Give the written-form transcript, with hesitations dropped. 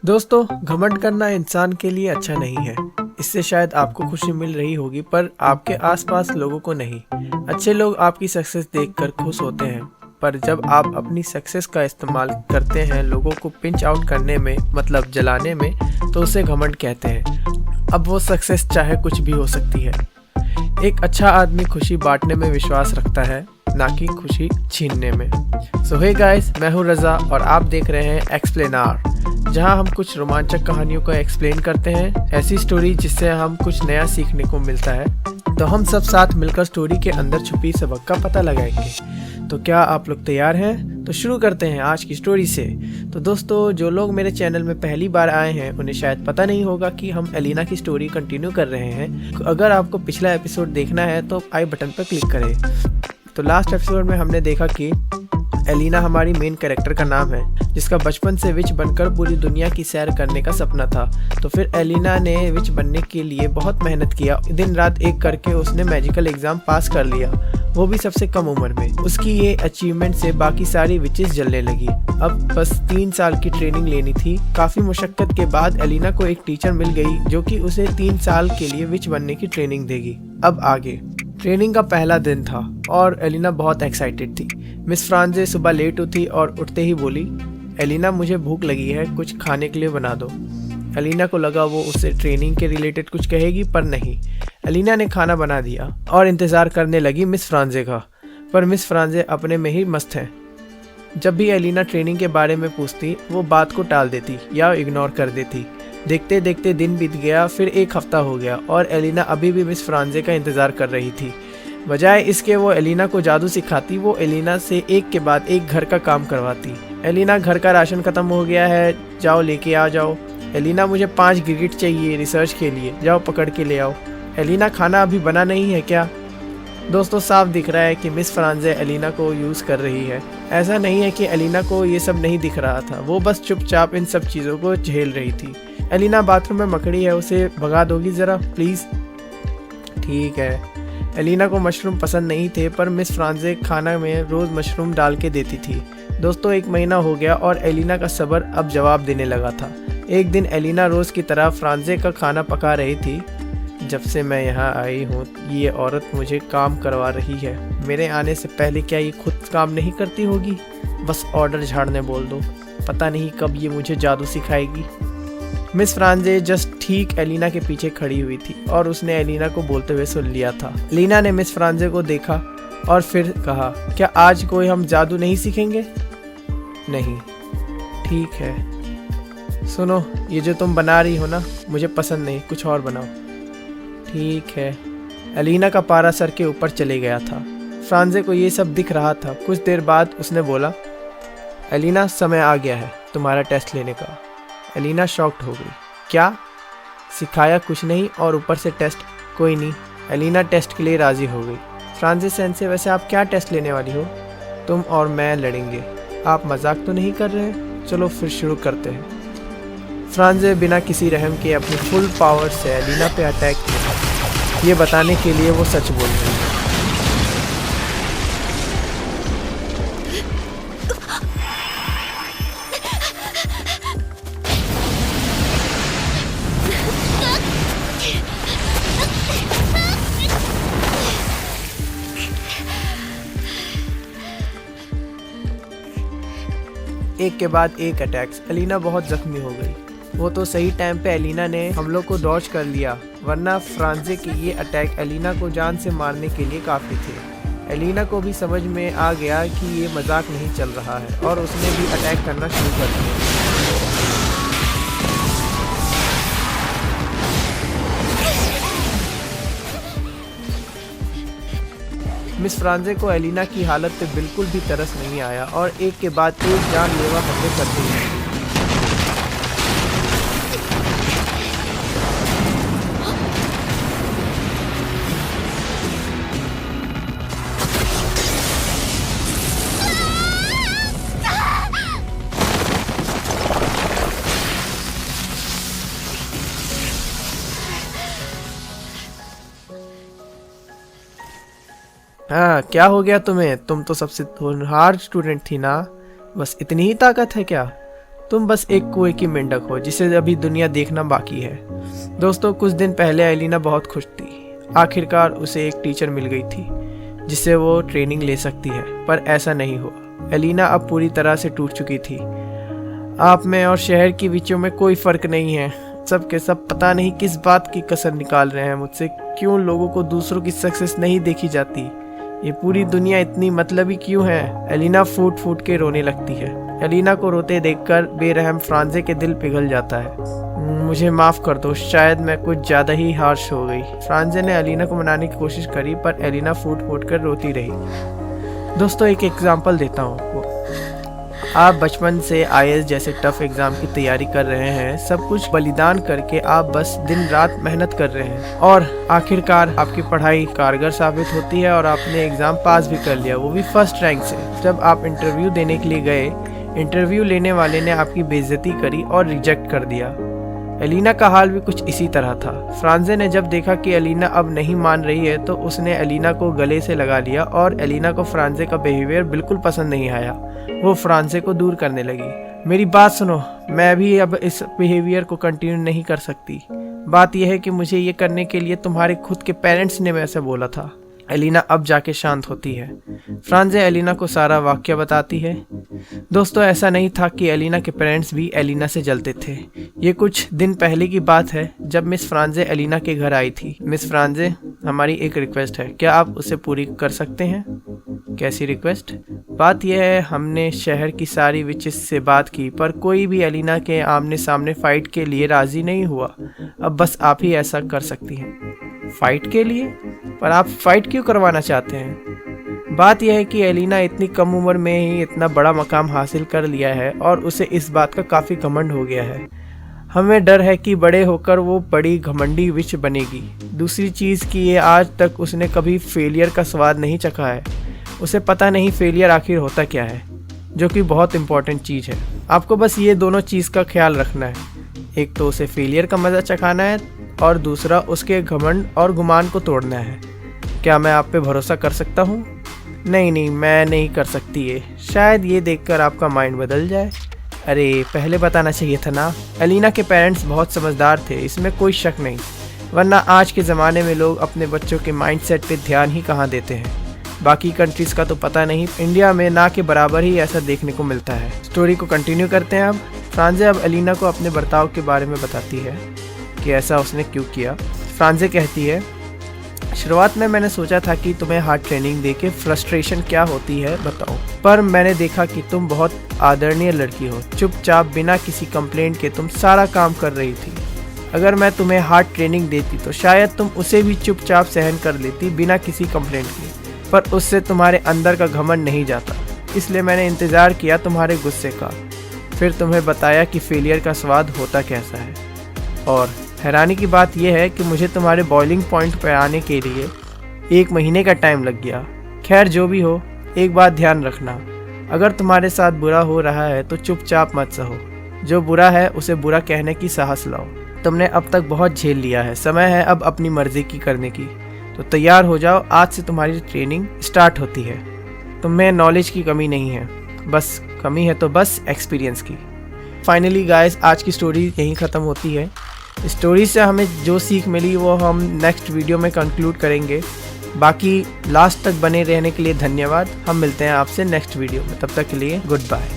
दोस्तों, घमंड करना इंसान के लिए अच्छा नहीं है। इससे शायद आपको खुशी मिल रही होगी, पर आपके आसपास लोगों को नहीं। अच्छे लोग आपकी सक्सेस देखकर खुश होते हैं, पर जब आप अपनी सक्सेस का इस्तेमाल करते हैं लोगों को पिंच आउट करने में, मतलब जलाने में, तो उसे घमंड कहते हैं। अब वो सक्सेस चाहे कुछ भी हो सकती है। एक अच्छा आदमी खुशी बांटने में विश्वास रखता है, ना कि खुशी छीनने में। सो हे गाइस, मैं हूँ रज़ा और आप देख रहे हैं एक्सप्लेनार, जहां हम कुछ रोमांचक कहानियों को एक्सप्लेन करते हैं, ऐसी स्टोरी जिससे हम कुछ नया सीखने को मिलता है। तो हम सब साथ मिलकर स्टोरी के अंदर छुपी सबक का पता लगाएंगे। तो क्या आप लोग तैयार हैं? तो शुरू करते हैं आज की स्टोरी से। तो दोस्तों, जो लोग मेरे चैनल में पहली बार आए हैं उन्हें शायद पता नहीं होगा कि हम एलिना की स्टोरी कंटिन्यू कर रहे हैं। अगर आपको पिछला एपिसोड देखना है तो आई बटन पर क्लिक करें। तो लास्ट एपिसोड में हमने देखा कि एलिना हमारी मेन कैरेक्टर का नाम है, जिसका बचपन से विच बनकर पूरी दुनिया की सैर करने का सपना था। तो फिर एलिना ने विच बनने के लिए बहुत मेहनत किया। दिन रात एक करके उसने मैजिकल एग्जाम पास कर लिया, वो भी सबसे कम उम्र में। उसकी ये अचीवमेंट से बाकी सारी विचेस जलने लगी। अब बस 3 साल की ट्रेनिंग लेनी थी। काफी मुशक्कत के बाद एलिना को एक टीचर मिल गई जो कि उसे 3 साल के लिए विच बनने की ट्रेनिंग देगी। अब आगे ट्रेनिंग का पहला दिन था और एलिना बहुत एक्साइटेड थी। मिस फ्रांजे सुबह लेट उठी और उठते ही बोली, एलिना मुझे भूख लगी है, कुछ खाने के लिए बना दो। एलिना को लगा वो उससे ट्रेनिंग के रिलेटेड कुछ कहेगी, पर नहीं। एलिना ने खाना बना दिया और इंतज़ार करने लगी मिस फ्रांजे का, पर मिस फ्रांजे अपने में ही मस्त है। जब भी एलिना ट्रेनिंग के बारे में पूछती वो बात को टाल देती या इग्नोर कर देती। देखते देखते दिन बीत गया, फिर 1 हफ्ता हो गया और एलिना अभी भी मिस फ्रांजे का इंतज़ार कर रही थी। बजाय इसके वो एलिना को जादू सिखाती, वो एलिना से एक के बाद एक घर का काम करवाती। एलिना, घर का राशन ख़त्म हो गया है, जाओ लेके आ जाओ। एलिना, मुझे 5 गिरगिट चाहिए रिसर्च के लिए, जाओ पकड़ के ले आओ। एलिना, खाना अभी बना नहीं है क्या? दोस्तों, साफ दिख रहा है कि मिस फ्रांजे एलिना को यूज़ कर रही है। ऐसा नहीं है कि एलिना को ये सब नहीं दिख रहा था, वो बस चुपचाप इन सब चीज़ों को झेल रही थी। एलिना, बाथरूम में मकड़ी है, उसे भगा दोगी ज़रा प्लीज़? ठीक है। एलिना को मशरूम पसंद नहीं थे, पर मिस फ्रांजे खाना में रोज़ मशरूम डाल के देती थी। दोस्तों, 1 महीना हो गया और एलिना का सब्र अब जवाब देने लगा था। एक दिन एलिना रोज़ की तरह फ्रांजे का खाना पका रही थी। जब से मैं यहाँ आई हूँ ये औरत मुझे काम करवा रही है। मेरे आने से पहले क्या ये खुद काम नहीं करती होगी? बस ऑर्डर झाड़ने बोल दो, पता नहीं कब ये मुझे जादू सिखाएगी। मिस फ्रांजे जस्ट ठीक एलिना के पीछे खड़ी हुई थी और उसने एलिना को बोलते हुए सुन लिया था। एलिना ने मिस फ्रांजे को देखा और फिर कहा, क्या आज कोई हम जादू नहीं सीखेंगे? नहीं। ठीक है, सुनो, ये जो तुम बना रही हो ना, मुझे पसंद नहीं, कुछ और बनाओ। ठीक है। एलिना का पारा सर के ऊपर चले गया था। फ्रांजे को ये सब दिख रहा था। कुछ देर बाद उसने बोला, एलिना, समय आ गया है तुम्हारा टेस्ट लेने का। एलिना शॉक्ड हो गई। क्या? सिखाया कुछ नहीं और ऊपर से टेस्ट? कोई नहीं। एलिना टेस्ट के लिए राज़ी हो गई। फ्रांजे सेंसे, वैसे आप क्या टेस्ट लेने वाली हो? तुम और मैं लड़ेंगे। आप मजाक तो नहीं कर रहे? चलो फिर शुरू करते हैं। फ्रांजे बिना किसी रहम के अपनी फुल पावर से एलिना पे अटैक किया। ये बताने के लिए वो सच बोल रही है। एक के बाद एक अटैक्स। एलिना बहुत जख्मी हो गई। वो तो सही टाइम पे एलिना ने हम लोग को डॉज कर लिया, वरना फ्रांजे के ये अटैक एलिना को जान से मारने के लिए काफ़ी थे। एलिना को भी समझ में आ गया कि ये मजाक नहीं चल रहा है और उसने भी अटैक करना शुरू कर दिया। मिस फ्रांजे को एलिना की हालत पे बिल्कुल भी तरस नहीं आया और एक के बाद एक जानलेवा हमले करती है। हाँ, क्या हो गया तुम्हें? तुम तो सबसे होनहार स्टूडेंट थी ना, बस इतनी ही ताकत है क्या? तुम बस एक कुएं की मेंढक हो जिसे अभी दुनिया देखना बाकी है। दोस्तों, कुछ दिन पहले एलिना बहुत खुश थी। आखिरकार उसे एक टीचर मिल गई थी जिससे वो ट्रेनिंग ले सकती है, पर ऐसा नहीं हुआ। एलिना अब पूरी तरह से टूट चुकी थी। आप में और शहर के बीचों में कोई फर्क नहीं है। सब के सब पता नहीं किस बात की कसर निकाल रहे हैं मुझसे। क्यों लोगों को दूसरों की सक्सेस नहीं देखी जाती? ये पूरी दुनिया इतनी मतलबी क्यों है? एलिना फूट फूट के रोने लगती है। एलिना को रोते देखकर बेरहम फ्रांजे के दिल पिघल जाता है। मुझे माफ कर दो, शायद मैं कुछ ज्यादा ही हार्श हो गई। फ्रांजे ने एलिना को मनाने की कोशिश करी, पर एलिना फूट फूट कर रोती रही। दोस्तों, एक एग्जाम्पल देता हूँ आपको। आप बचपन से आईएएस जैसे टफ एग्जाम की तैयारी कर रहे हैं, सब कुछ बलिदान करके आप बस दिन रात मेहनत कर रहे हैं और आखिरकार आपकी पढ़ाई कारगर साबित होती है और आपने एग्जाम पास भी कर लिया, वो भी फर्स्ट रैंक से। जब आप इंटरव्यू देने के लिए गए, इंटरव्यू लेने वाले ने आपकी बेइज्जती करी और रिजेक्ट कर दिया। एलिना का हाल भी कुछ इसी तरह था। फ्रांजे ने जब देखा कि एलिना अब नहीं मान रही है तो उसने एलिना को गले से लगा लिया और एलिना को फ्रांजे का बिहेवियर बिल्कुल पसंद नहीं आया। वो फ्रांजे को दूर करने लगी। मेरी बात सुनो, मैं भी अब इस बिहेवियर को कंटिन्यू नहीं कर सकती। बात यह है कि मुझे ये करने के लिए तुम्हारे खुद के पेरेंट्स ने वैसे बोला था। एलिना अब जाके शांत होती है। फ्रांजे एलिना को सारा वाक्य बताती है। दोस्तों, ऐसा नहीं था कि एलिना के पेरेंट्स भी एलिना से जलते थे। ये कुछ दिन पहले की बात है जब मिस फ्रांजे एलिना के घर आई थी। मिस फ्रांजे, हमारी एक रिक्वेस्ट है, क्या आप उसे पूरी कर सकते हैं? कैसी रिक्वेस्ट? बात यह है, हमने शहर की सारी विचेस से बात की पर कोई भी एलिना के आमने सामने फाइट के लिए राजी नहीं हुआ। अब बस आप ही ऐसा कर सकती हैं। फाइट के लिए? पर आप फाइट क्यों करवाना चाहते हैं? बात यह है कि एलिना इतनी कम उम्र में ही इतना बड़ा मकाम हासिल कर लिया है और उसे इस बात का काफ़ी घमंड हो गया है। हमें डर है कि बड़े होकर वो बड़ी घमंडी विच बनेगी। दूसरी चीज़ कि ये आज तक उसने कभी फेलियर का स्वाद नहीं चखा है। उसे पता नहीं फेलियर आखिर होता क्या है, जो कि बहुत इम्पोर्टेंट चीज़ है। आपको बस ये दोनों चीज़ का ख्याल रखना है। एक तो उसे फेलियर का मज़ा चखाना है और दूसरा उसके घमंड और गुमान को तोड़ना है। क्या मैं आप पे भरोसा कर सकता हूँ? नहीं, मैं नहीं कर सकती ये। शायद ये देखकर आपका माइंड बदल जाए। अरे, पहले बताना चाहिए था ना। एलिना के पेरेंट्स बहुत समझदार थे, इसमें कोई शक नहीं, वरना आज के ज़माने में लोग अपने बच्चों के माइंडसेट पे ध्यान ही कहाँ देते हैं। बाकी कंट्रीज़ का तो पता नहीं, इंडिया में ना के बराबर ही ऐसा देखने को मिलता है। स्टोरी को कंटिन्यू करते हैं। अब फ्रांजे अब एलिना को अपने बर्ताव के बारे में बताती है कि ऐसा उसने क्यों किया। फ्रांजे कहती है, शुरुआत में मैंने सोचा था कि तुम्हें हार्ड ट्रेनिंग देके फ्रस्ट्रेशन क्या होती है बताओ, पर मैंने देखा कि तुम बहुत आदरणीय लड़की हो। चुपचाप बिना किसी कंप्लेंट के तुम सारा काम कर रही थी। अगर मैं तुम्हें हार्ड ट्रेनिंग देती तो शायद तुम उसे भी चुपचाप सहन कर लेती बिना किसी कंप्लेंट के, पर उससे तुम्हारे अंदर का घमंड नहीं जाता। इसलिए मैंने इंतज़ार किया तुम्हारे गुस्से का, फिर तुम्हें बताया कि फेलियर का स्वाद होता कैसा है। और हैरानी की बात यह है कि मुझे तुम्हारे बॉइलिंग पॉइंट पर आने के लिए 1 महीने का टाइम लग गया। खैर, जो भी हो, एक बात ध्यान रखना, अगर तुम्हारे साथ बुरा हो रहा है तो चुपचाप मत सहो। जो बुरा है उसे बुरा कहने की साहस लाओ। तुमने अब तक बहुत झेल लिया है, समय है अब अपनी मर्जी की करने की। तो तैयार हो जाओ, आज से तुम्हारी ट्रेनिंग स्टार्ट होती है। तुम्हें नॉलेज की कमी नहीं है, बस कमी है तो बस एक्सपीरियंस की। फाइनली गाइस, आज की स्टोरी यहीं ख़त्म होती है। स्टोरी से हमें जो सीख मिली वो हम नेक्स्ट वीडियो में कंक्लूड करेंगे। बाकी लास्ट तक बने रहने के लिए धन्यवाद। हम मिलते हैं आपसे नेक्स्ट वीडियो में, तब तक के लिए गुड बाय।